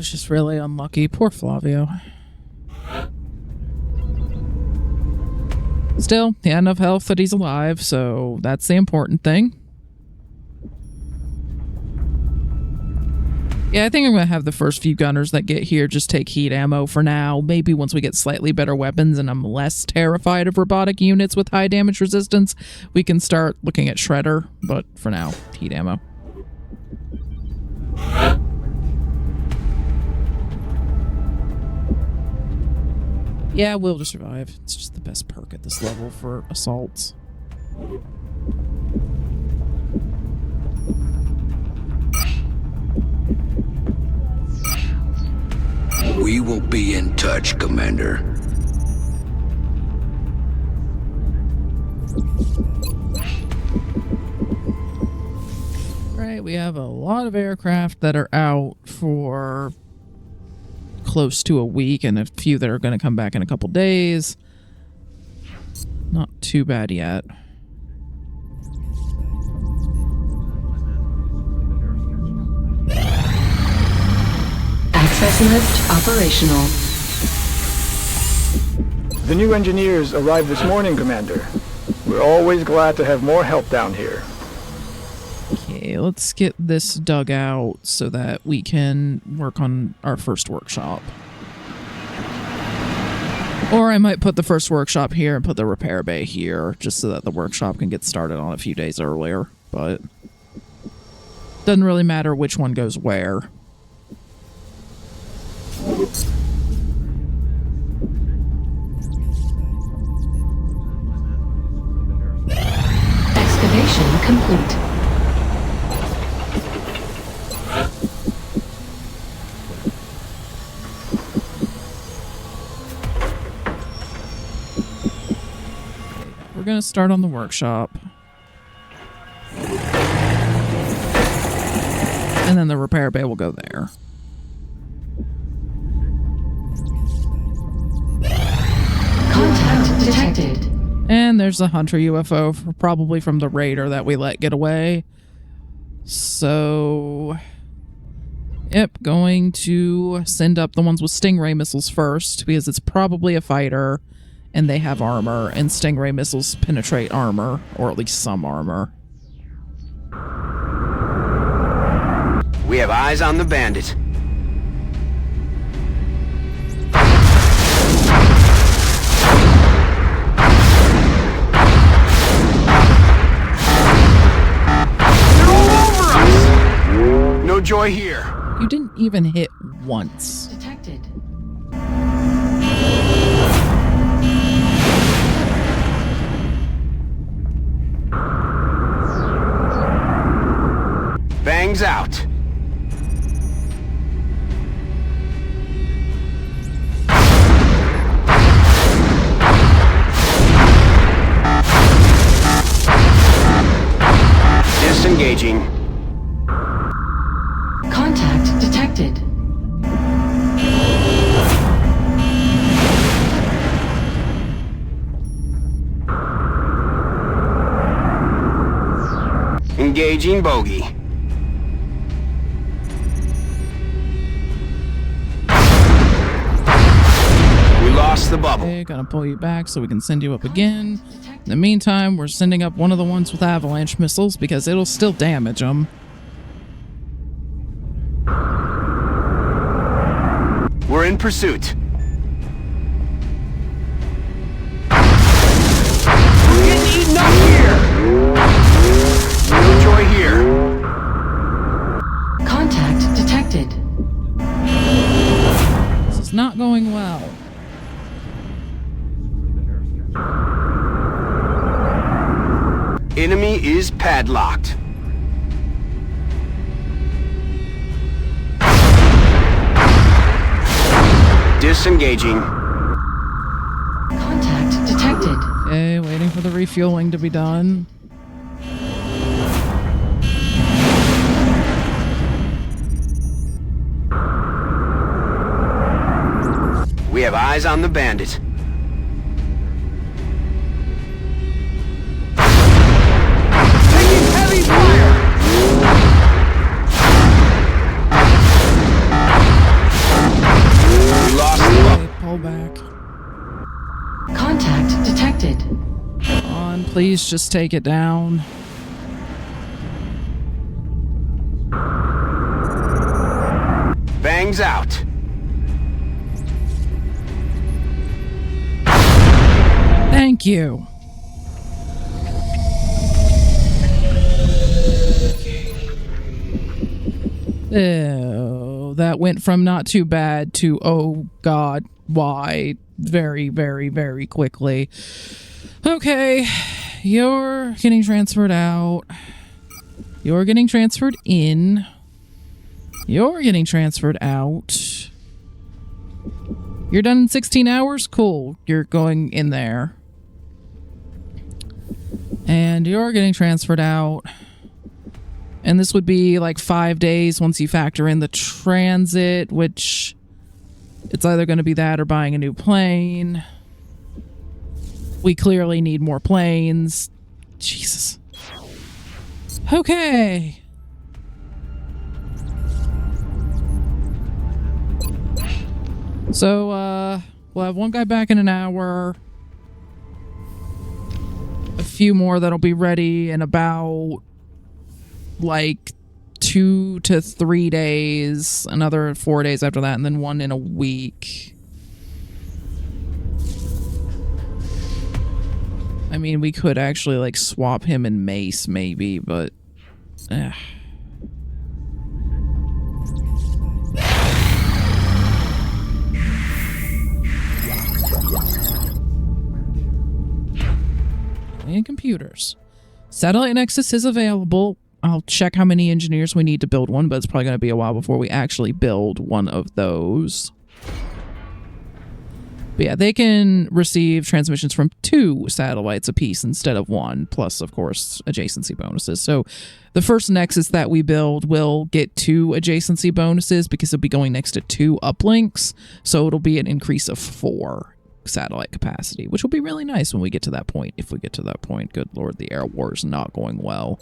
was just really unlucky. Poor Flavio. Still, he had enough health that he's alive, so that's the important thing. Yeah, I think I'm going to have the first few gunners that get here just take heat ammo for now. Maybe once we get slightly better weapons and I'm less terrified of robotic units with high damage resistance, we can start looking at Shredder. But for now, heat ammo. Yeah, will to survive. It's just the best perk at this level for assaults. We will be in touch, Commander. Right, we have a lot of aircraft that are out for close to a week and a few that are going to come back in a couple days. Not too bad yet. Access lift operational. The new engineers arrived this morning, Commander. We're always glad to have more help down here. Okay, let's get this dug out so that we can work on our first workshop. Or I might put the first workshop here and put the repair bay here, just so that the workshop can get started on a few days earlier. But doesn't really matter which one goes where. Excavation complete. We're gonna start on the workshop. And then the repair bay will go there. Contact detected. And there's a Hunter UFO, probably from the Raider that we let get away. So, yep, going to send up the ones with Stingray missiles first, because it's probably a fighter, and they have armor, and Stingray missiles penetrate armor, or at least some armor. We have eyes on the bandit. No joy here. You didn't even hit once. Detected. Bangs out. Disengaging. Contact detected. Engaging bogey. We lost the bubble. Okay, gonna pull you back so we can send you up again. In the meantime, we're sending up one of the ones with avalanche missiles because it'll still damage them. We're in pursuit. We're getting eaten up here. No joy here. Contact detected. This is not going well. Enemy is padlocked. Disengaging. Contact detected. Okay, waiting for the refueling to be done. We have eyes on the bandit. Taking heavy fire! detected. Come on, please just take it down. Bangs out. Thank you. Oh, that went from not too bad to, oh God, why? Very, very, very quickly. Okay, you're getting transferred out. You're getting transferred in. You're getting transferred out. You're done in 16 hours? Cool. You're going in there. And you're getting transferred out. And this would be like 5 days once you factor in the transit, which it's either going to be that or buying a new plane. We clearly need more planes. Jesus. Okay. So, we'll have one guy back in an hour. A few more that'll be ready in about like 2 to 3 days, another 4 days after that, and then one in a week. I mean, we could actually like swap him and Mace maybe, but and computers. Satellite Nexus is available. I'll check how many engineers we need to build one, but it's probably going to be a while before we actually build one of those. But yeah, they can receive transmissions from 2 satellites apiece instead of 1, plus, of course, adjacency bonuses. So the first Nexus that we build will get 2 adjacency bonuses because it'll be going next to 2 uplinks. So it'll be an increase of 4 satellite capacity, which will be really nice when we get to that point. If we get to that point, good lord, the air war is not going well.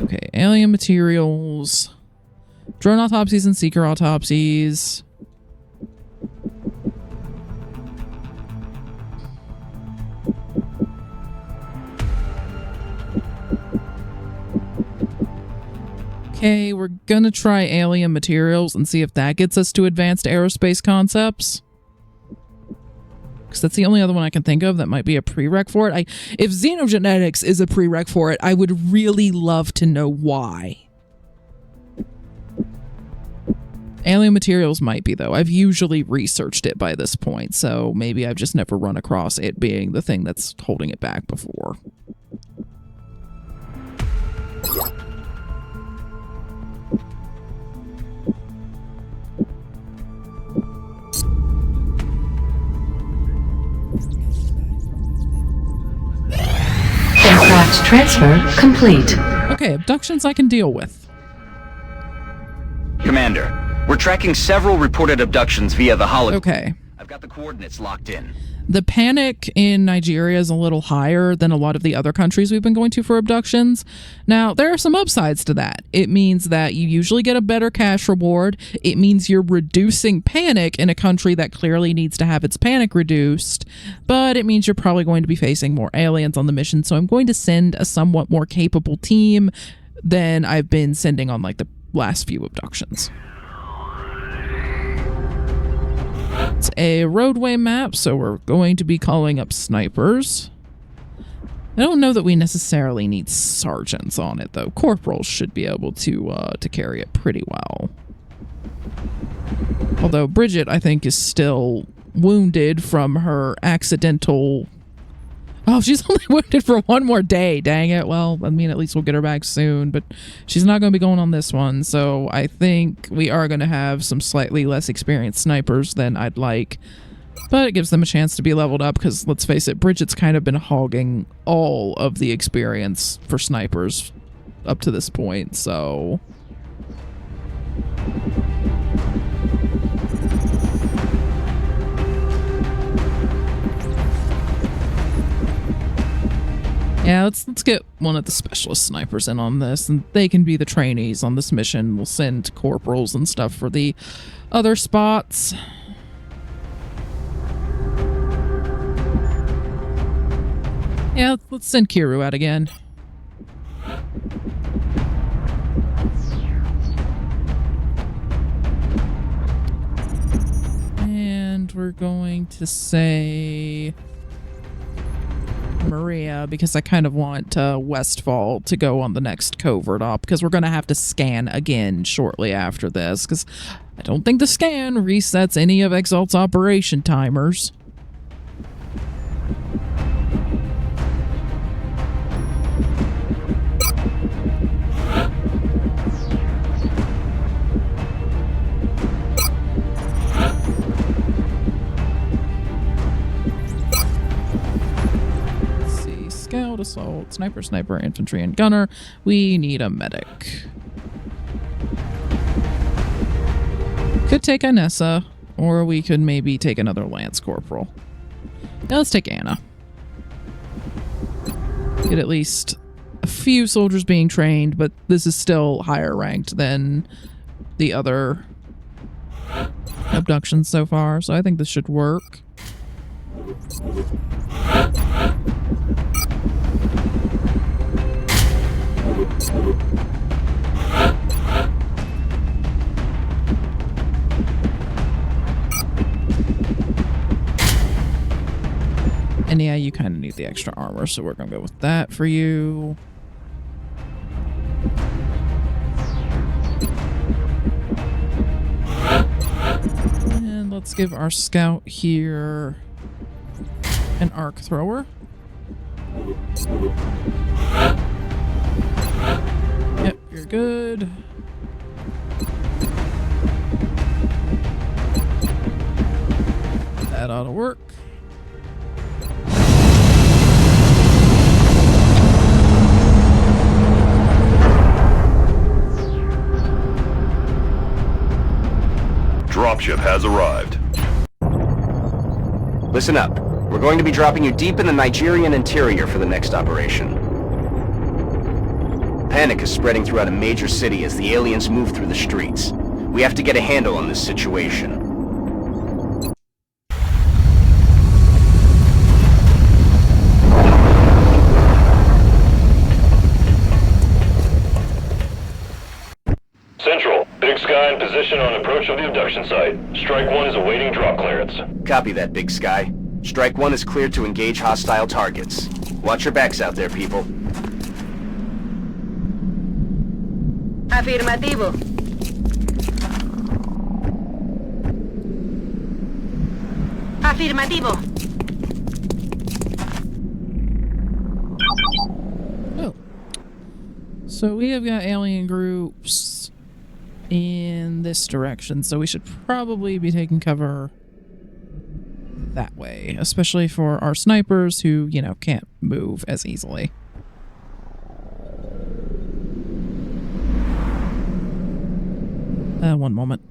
Okay, alien materials, drone autopsies and seeker autopsies. Okay, we're gonna try alien materials and see if that gets us to advanced aerospace concepts. Because that's the only other one I can think of that might be a prereq for it. If xenogenetics is a prereq for it, I would really love to know why. Alien materials might be, though. I've usually researched it by this point, so maybe I've just never run across it being the thing that's holding it back before. Aircraft transfer complete. Okay, abductions I can deal with. Commander, we're tracking several reported abductions via the hologram. Okay. I've got the coordinates locked in. The panic in Nigeria is a little higher than a lot of the other countries we've been going to for abductions. Now, there are some upsides to that. It means that you usually get a better cash reward. It means you're reducing panic in a country that clearly needs to have its panic reduced. But it means you're probably going to be facing more aliens on the mission. So I'm going to send a somewhat more capable team than I've been sending on like the last few abductions. It's a roadway map, so we're going to be calling up snipers. I don't know that we necessarily need sergeants on it, though. Corporals should be able to carry it pretty well. Although Bridget, I think, is still wounded from her accidental... Oh, she's only wounded for 1 more day. Dang it. Well, I mean, at least we'll get her back soon. But she's not going to be going on this one. So I think we are going to have some slightly less experienced snipers than I'd like. But it gives them a chance to be leveled up because, let's face it, Bridget's kind of been hogging all of the experience for snipers up to this point. So... yeah, let's get one of the specialist snipers in on this, and they can be the trainees on this mission. We'll send corporals and stuff for the other spots. Yeah, let's send Kiryu out again. And we're going to say Maria, because I kind of want Westfall to go on the next covert op, because we're going to have to scan again shortly after this, because I don't think the scan resets any of Exalt's operation timers. Scout, assault, sniper, infantry, and gunner. We need a medic. Could take Inessa, or we could maybe take another lance corporal. Now let's take Anna. Get at least a few soldiers being trained, but this is still higher ranked than the other abductions so far, so I think this should work. And yeah, you kind of need the extra armor, so we're going to go with that for you. And let's give our scout here an arc thrower. Yep, you're good. That ought to work. Dropship has arrived. Listen up. We're going to be dropping you deep in the Nigerian interior for the next operation. Panic is spreading throughout a major city as the aliens move through the streets. We have to get a handle on this situation. Central, Big Sky in position on approach of the abduction site. Strike 1 is awaiting drop clearance. Copy that, Big Sky. Strike 1 is cleared to engage hostile targets. Watch your backs out there, people. Afirmativo. Afirmativo. Oh. So we have got alien groups in this direction, so we should probably be taking cover that way, especially for our snipers who, you know, can't move as easily. One moment.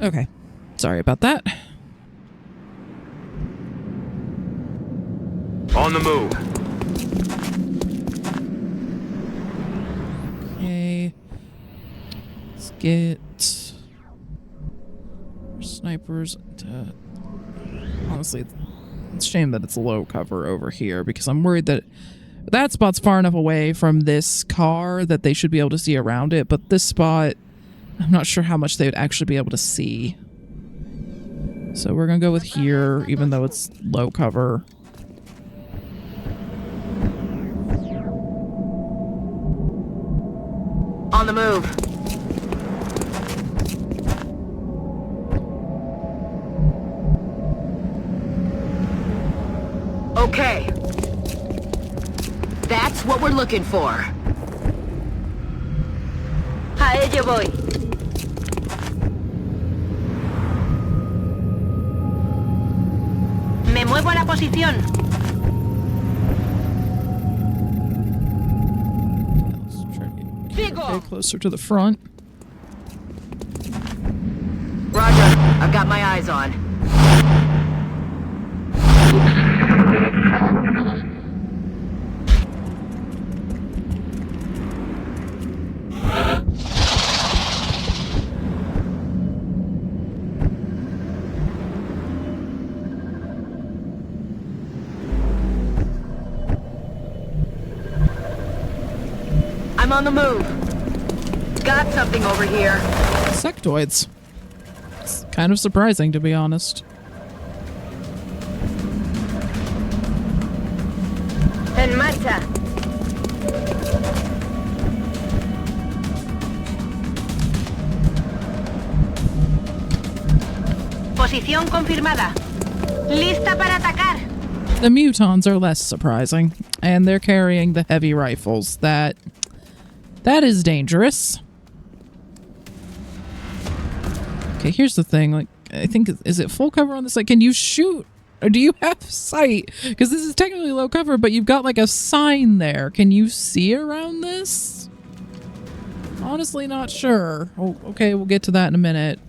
Okay, sorry about that. On the move. Okay, let's get our snipers to... Honestly, it's a shame that it's low cover over here, because I'm worried that that spot's far enough away from this car that they should be able to see around it, but this spot, I'm not sure how much they would actually be able to see. So we're going to go with here, even though it's low cover. On the move. Okay. That's what we're looking for. A ello voy. Me muevo a la posición. Let's try to get okay, closer to the front. Roger. I've got my eyes on. on the move. Got something over here. Sectoids. It's kind of surprising, to be honest. En marcha. Posición confirmada. Lista para atacar. The mutons are less surprising, and they're carrying the heavy rifles. That is dangerous. Okay, here's the thing. Like, I think, is it full cover on this? Like, can you shoot? Or do you have sight? Because this is technically low cover, but you've got like a sign there. Can you see around this? Honestly, not sure. Oh, okay, we'll get to that in a minute.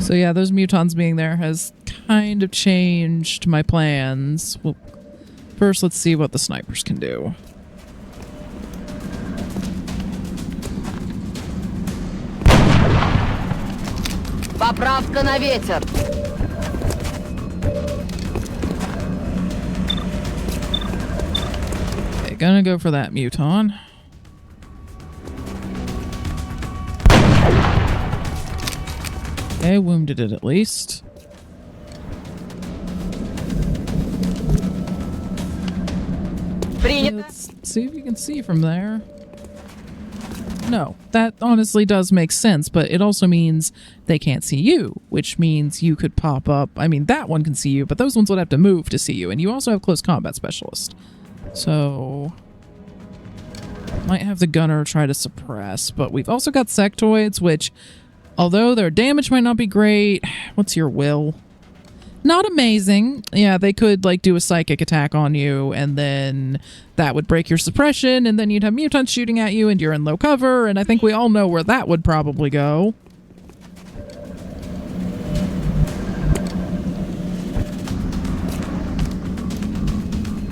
So yeah, those mutons being there has kind of changed my plans. Well, first, let's see what the snipers can do. Поправка на ветер. Okay, gonna go for that muton. Okay, wounded it at least. Okay, let's see if you can see from there. No, that honestly does make sense, but it also means they can't see you, which means you could pop up. I mean, that one can see you, but those ones would have to move to see you, and you also have close combat specialist. So, might have the gunner try to suppress, but we've also got sectoids, which, although their damage might not be great, what's your will? Not amazing. Yeah, they could like do a psychic attack on you, and then that would break your suppression, and then you'd have mutants shooting at you, and you're in low cover, and I think we all know where that would probably go.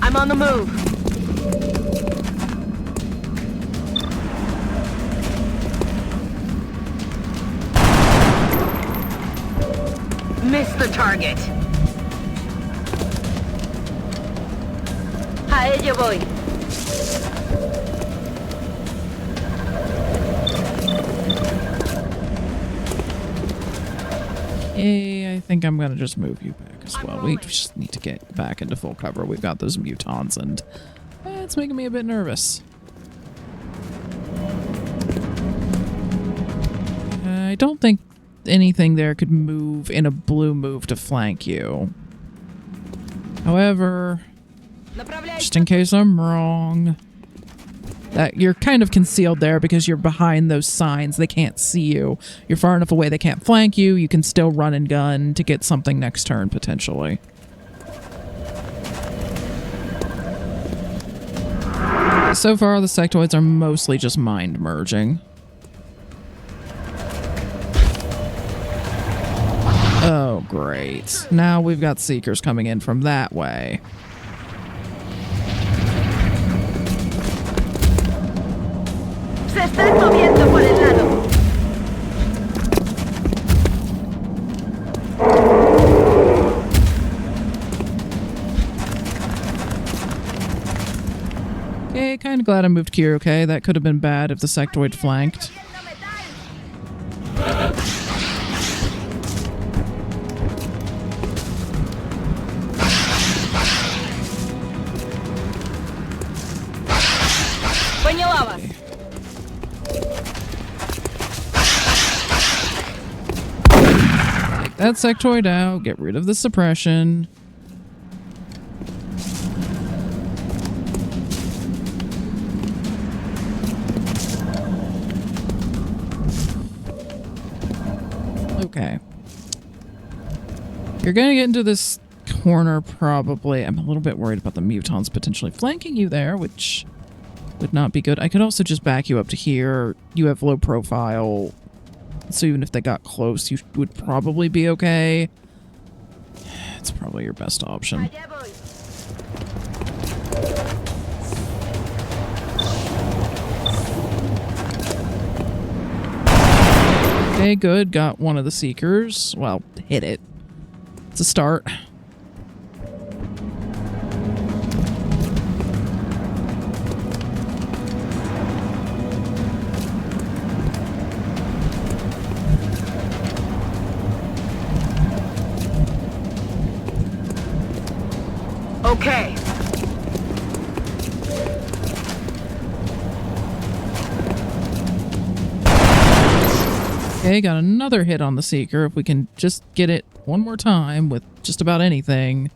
I'm on the move. Missed the target. A ello voy. I think I'm gonna just move you back as well. We just need to get back into full cover. We've got those mutants, and it's making me a bit nervous. I don't think anything there could move in a blue move to flank you. However, just in case I'm wrong, that you're kind of concealed there because you're behind those signs. They can't see you. You're far enough away they can't flank you. You can still run and gun to get something next turn, potentially. So far, the sectoids are mostly just mind merging. Oh, great. Now we've got Seekers coming in from that way. Se están moviendo por el lado. Okay, kind of glad I moved Kiryu, okay? That could have been bad if the sectoid flanked. Take that sectoid out, get rid of the suppression. Okay. You're gonna get into this corner probably. I'm a little bit worried about the mutants potentially flanking you there, which would not be good. I could also just back you up to here. You have low profile, so even if they got close, you would probably be okay. It's probably your best option. Okay, good. Got one of the Seekers. Well, hit it. It's a start. Okay. Okay, got another hit on the Seeker. If we can just get it one more time with just about anything,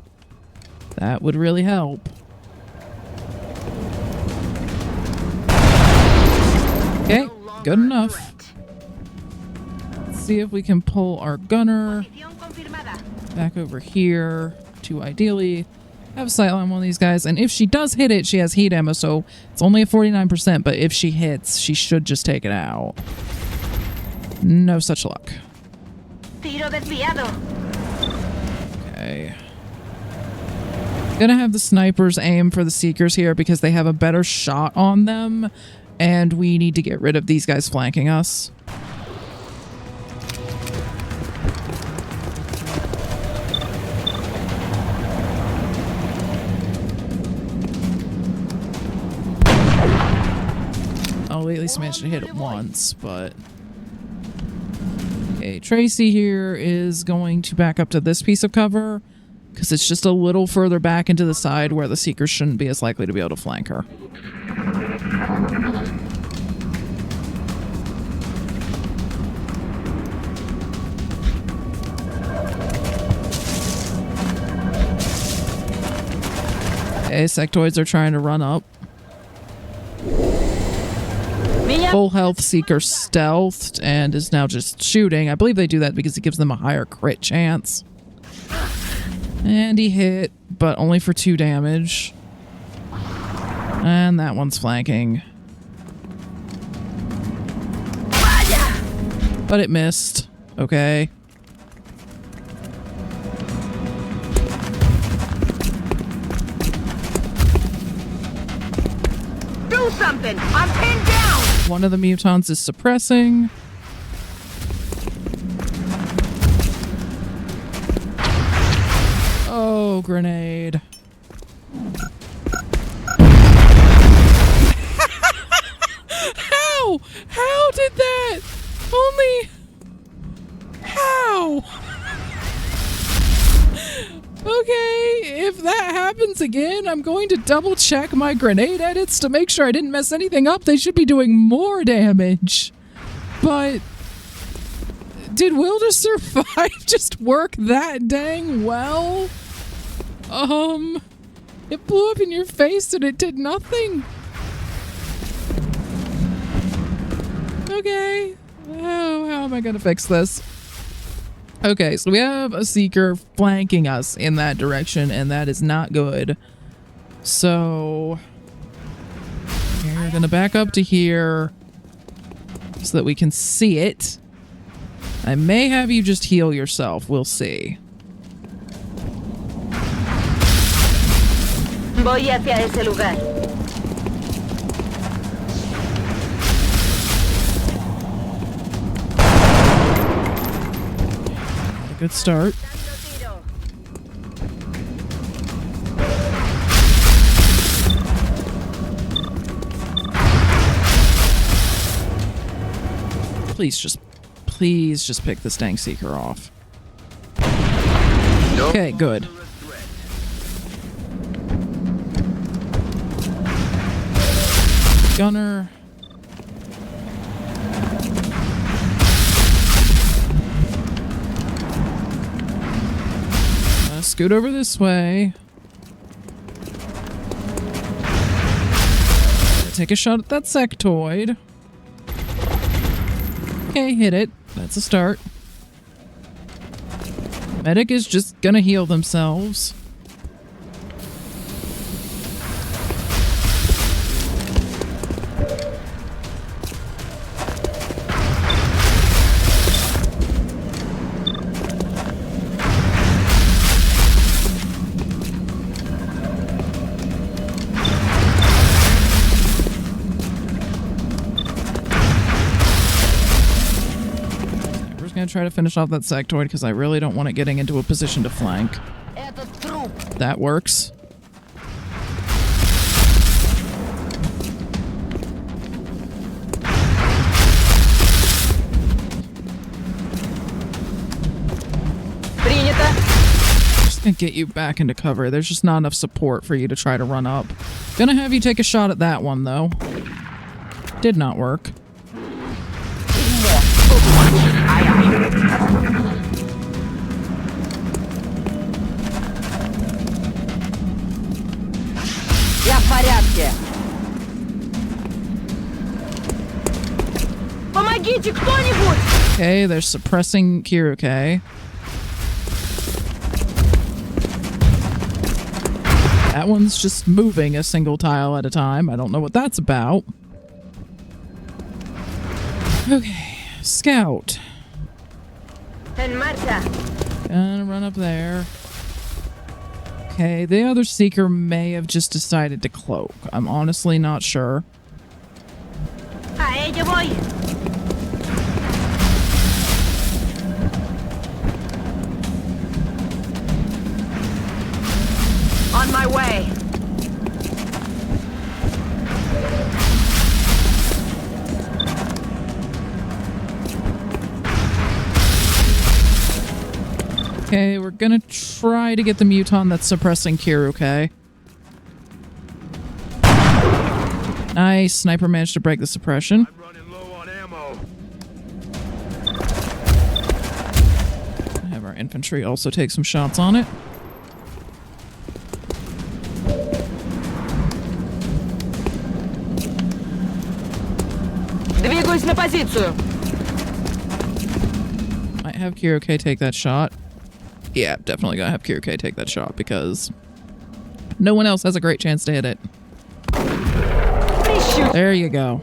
that would really help. Okay, good enough. Let's see if we can pull our gunner back over here to ideally have a sight on one of these guys. And if she does hit it, she has heat ammo, so it's only a 49%, but if she hits, she should just take it out. No such luck. Tiro desviado. Okay. Gonna have the snipers aim for the Seekers here because they have a better shot on them, and we need to get rid of these guys flanking us. I'll at least manage to hit it once, but... Okay, Tracy here is going to back up to this piece of cover because it's just a little further back into the side where the Seekers shouldn't be as likely to be able to flank her. Okay, sectoids are trying to run up. Full health Seeker stealthed and is now just shooting. I believe they do that because it gives them a higher crit chance. And he hit, but only for 2 damage. And that one's flanking. But it missed. Okay. Do something! I'm pinned down! One of the mutants is suppressing. Oh, grenade. How? How did that? Only... How? Okay, if that happens again, I'm going to double check my grenade edits to make sure I didn't mess anything up. They should be doing more damage. But did Will to Survive just work that dang well? It blew up in your face and it did nothing. Okay. Oh, how am I gonna fix this? Okay, so we have a Seeker flanking us in that direction, and that is not good. So we're gonna back up to here so that we can see it. I may have you just heal yourself. We'll see. Voy hacia ese lugar. Good start. Please just pick this dang Seeker off. Okay, good. Gunner. Scoot over this way. Take a shot at that sectoid. Okay, hit it. That's a start. Medic is just gonna heal themselves. Try to finish off that sectoid because I really don't want it getting into a position to flank. That works. And get you back into cover. There's just not enough support for you to try to run up. Gonna have you take a shot at that one, though. Did not work. Я в порядке. Помогите кто-нибудь! Okay, they're suppressing Kiryu. That one's just moving a single tile at a time. I don't know what that's about. Okay, scout. En marcha. Gonna run up there. Okay, the other seeker may have just decided to cloak. I'm honestly not sure. Ahí yo voy. On my way. Okay, we're gonna try to get the muton that's suppressing Kiryu. Nice. Sniper managed to break the suppression. I'm running low on ammo. Have our infantry also take some shots on it. Двигаюсь на позицию. Might have Kiryu take that shot. Yeah, definitely gonna have Kiryu take that shot because no one else has a great chance to hit it. There you go.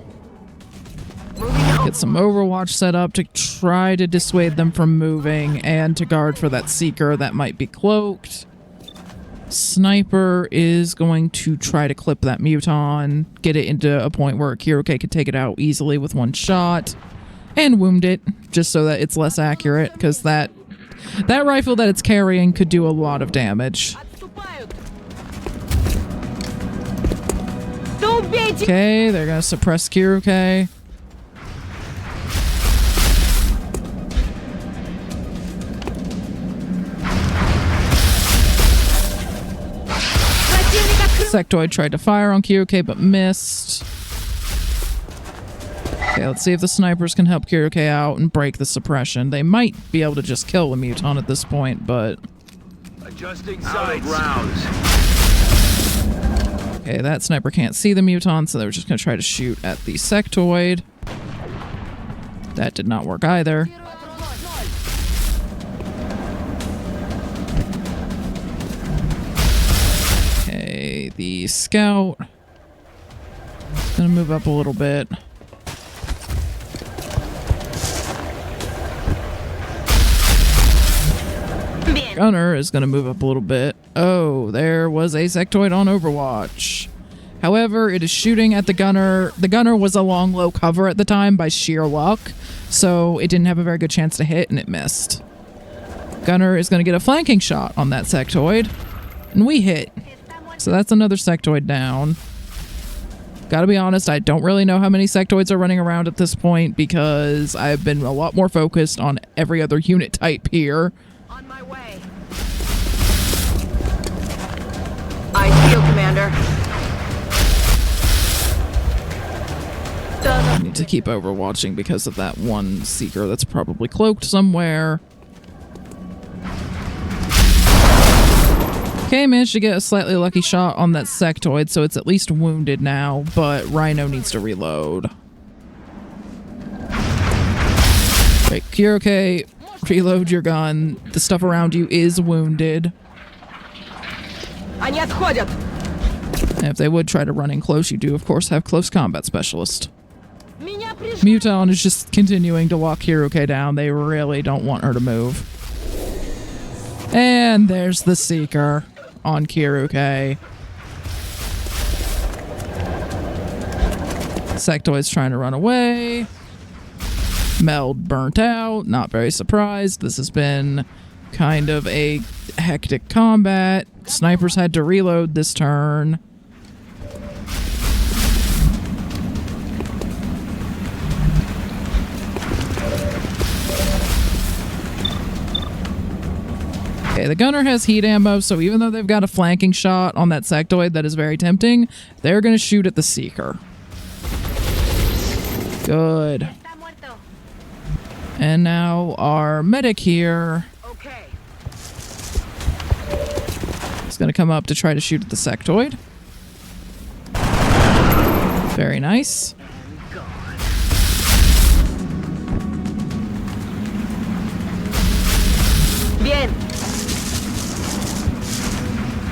Get some Overwatch set up to try to dissuade them from moving and to guard for that Seeker that might be cloaked. Sniper is going to try to clip that Muton, get it into a point where Kiryu could take it out easily with one shot, and wound it, just so that it's less accurate, because that rifle that it's carrying could do a lot of damage. Okay, they're gonna suppress Kiryu. Sectoid tried to fire on Kiryu but missed. Okay, let's see if the snipers can help Kiryu out and break the suppression. They might be able to just kill the Muton at this point, but... Adjusting sights. Rounds. Okay, that sniper can't see the Muton, so they were just going to try to shoot at the Sectoid. That did not work either. Okay, the scout is going to move up a little bit. Gunner is going to move up a little bit. Oh, there was a sectoid on Overwatch. However, it is shooting at the gunner. The gunner was along low cover at the time by sheer luck, so it didn't have a very good chance to hit, and it missed. Gunner is going to get a flanking shot on that sectoid, and we hit. So that's another sectoid down. Gotta be honest, I don't really know how many sectoids are running around at this point because I've been a lot more focused on every other unit type here. On my way. I feel, Commander. I need to keep overwatching because of that one Seeker that's probably cloaked somewhere. Okay, managed to get a slightly lucky shot on that sectoid, so it's at least wounded now, but Rhino needs to reload. Right, Kiryu, reload your gun. The stuff around you is wounded. Они отходят. And if they would try to run in close, you do, of course, have close combat specialist. Меня прижали. Muton is just continuing to walk Kiryu down. They really don't want her to move. And there's the Seeker on Kiryu. Sectoid's trying to run away. Meld burnt out. Not very surprised. This has been kind of a hectic combat. Snipers had to reload this turn. Okay, the gunner has heat ammo, so even though they've got a flanking shot on that sectoid that is very tempting, they're going to shoot at the Seeker. Good. Está muerto. And now our medic here Okay. is going to come up to try to shoot at the sectoid. Very nice. Bien.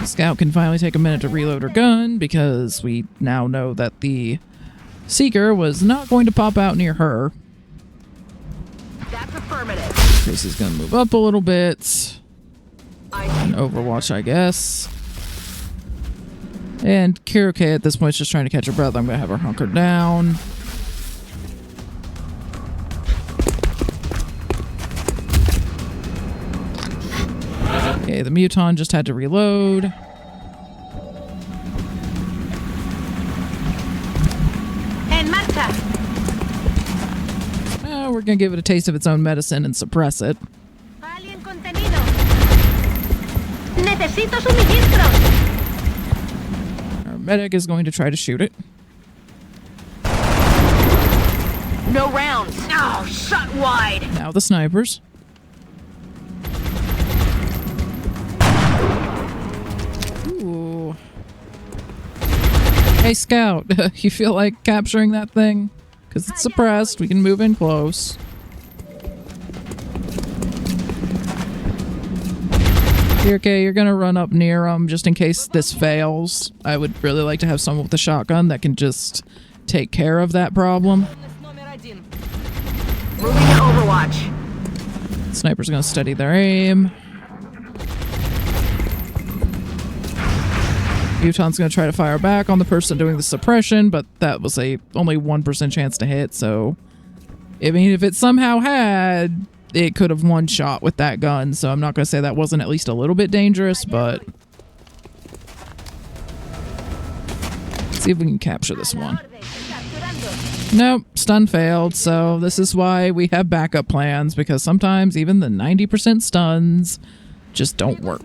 Scout can finally take a minute to reload her gun because we now know that the Seeker was not going to pop out near her. That's affirmative. Tracy's going to move up a little bit. And Overwatch, I guess. And Kiryu at this point is just trying to catch her breath. I'm going to have her hunkered down. Okay, the Muton just had to reload. En marcha. We're going to give it a taste of its own medicine and suppress it. Alien contenido. Necesito suministros. Our medic is going to try to shoot it. No rounds. Oh, shot wide. Now the snipers. Ooh. Hey, Scout, you feel like capturing that thing? Because it's suppressed, we can move in close. Okay, you're gonna run up near them just in case this fails. I would really like to have someone with a shotgun that can just take care of that problem. Moving to Overwatch. Sniper's gonna study their aim. Muton's gonna try to fire back on the person doing the suppression, but that was a only 1% chance to hit, so I mean, if it somehow had, it could have one shot with that gun, so I'm not gonna say that wasn't at least a little bit dangerous, but let's see if we can capture this one. Nope, stun failed, so this is why we have backup plans, because sometimes even the 90% stuns just don't work.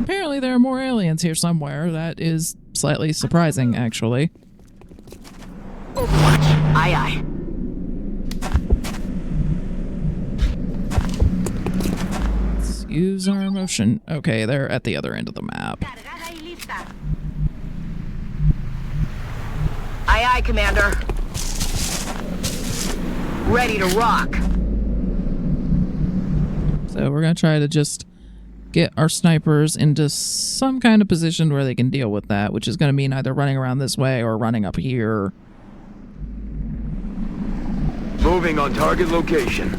Apparently there are more aliens here somewhere. That is slightly surprising, actually. Overwatch. Aye, aye. Let's use our motion. Okay, they're at the other end of the map. Cargada y lista. Aye, aye, Commander. Ready to rock. So we're going to try to just get our snipers into some kind of position where they can deal with that, which is going to mean either running around this way or running up here. Moving on target location.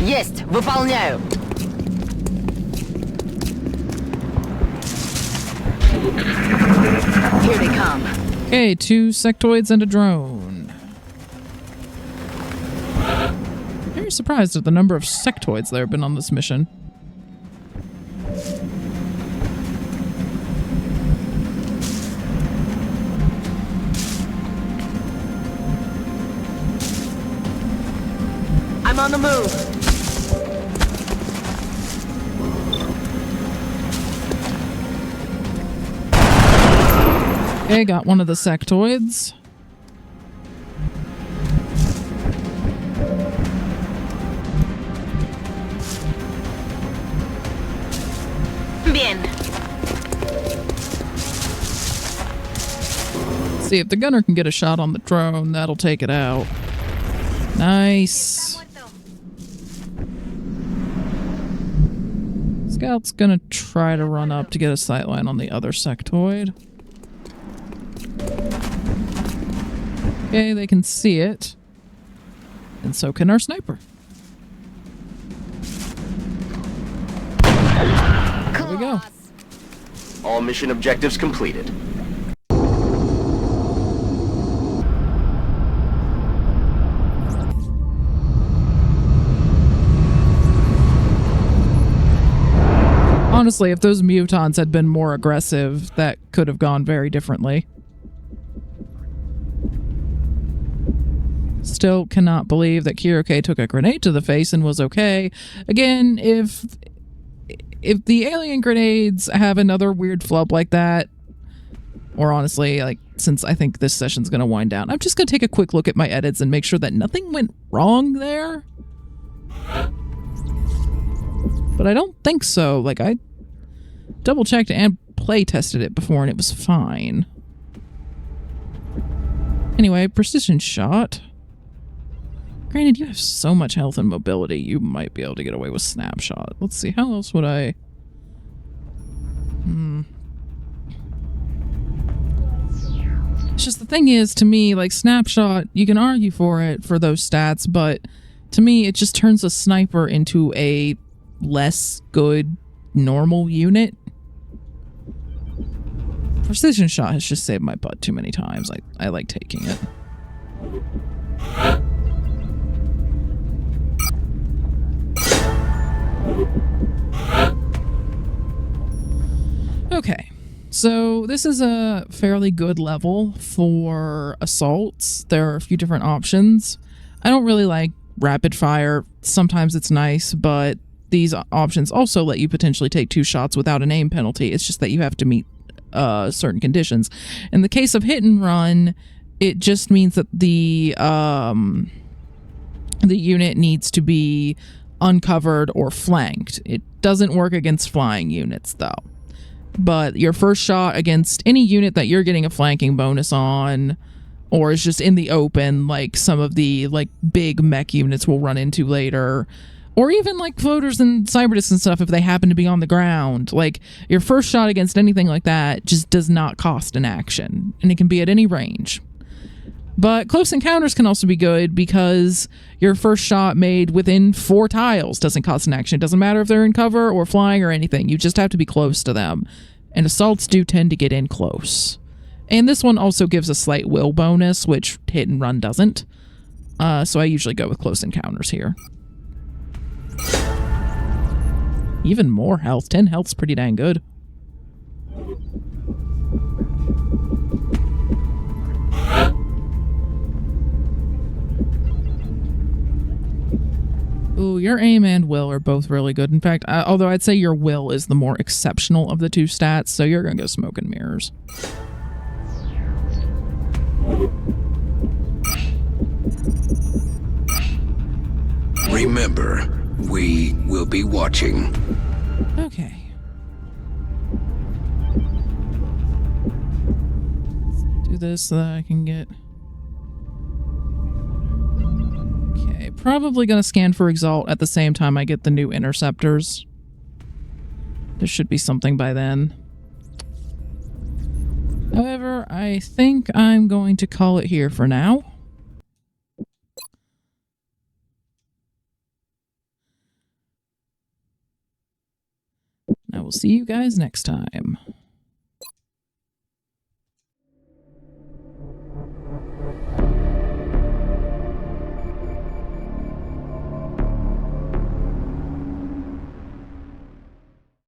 Есть, выполняю. Here they come. Okay, 2 sectoids and a drone. Very surprised at the number of sectoids there have been on this mission. I'm on the move. Okay, got one of the sectoids. Bien. See if the gunner can get a shot on the drone. That'll take it out. Nice. Scout's gonna try to run up to get a sightline on the other sectoid. Okay, they can see it. And so can our sniper. There we go. All mission objectives completed. honestly, if those mutons had been more aggressive, that could have gone very differently. Still cannot believe that Kiryu took a grenade to the face and was okay. Again, if the alien grenades have another weird flub like that, or honestly, like, since I think this session's going to wind down, I'm just going to take a quick look at my edits and make sure that nothing went wrong there. But I don't think so. Like, I double-checked and play-tested it before, and it was fine. Anyway, precision shot. Granted, you have so much health and mobility, you might be able to get away with snapshot. Let's see, how else would I... It's just the thing is, to me, like, snapshot, you can argue for it for those stats, but to me, it just turns a sniper into a less good normal unit. Precision shot has just saved my butt too many times. I like taking it. Okay, so this is a fairly good level for assaults. There are a few different options. I don't really like rapid fire. Sometimes it's nice, but these options also let you potentially take 2 shots without an aim penalty. It's just that you have to meet certain conditions. In the case of hit and run, it just means that the unit needs to be uncovered or flanked. It doesn't work against flying units, though. But your first shot against any unit that you're getting a flanking bonus on, or is just in the open, like some of the like big mech units we'll run into later, or even like floaters and cyberdiscs and stuff if they happen to be on the ground. Like, your first shot against anything like that just does not cost an action, and it can be at any range. But close encounters can also be good because your first shot made within 4 tiles doesn't cost an action. It doesn't matter if they're in cover or flying or anything. You just have to be close to them. And assaults do tend to get in close. And this one also gives a slight will bonus, which hit and run doesn't. So I usually go with close encounters here. Even more health. 10 health's pretty dang good. Ooh, your aim and will are both really good. In fact, although I'd say your will is the more exceptional of the 2 stats, so you're gonna go smoke and mirrors. Remember, we will be watching. Okay. Let's do this so that I can get... Okay, probably gonna scan for Exalt at the same time I get the new interceptors. There should be something by then. However, I think I'm going to call it here for now. I will see you guys next time.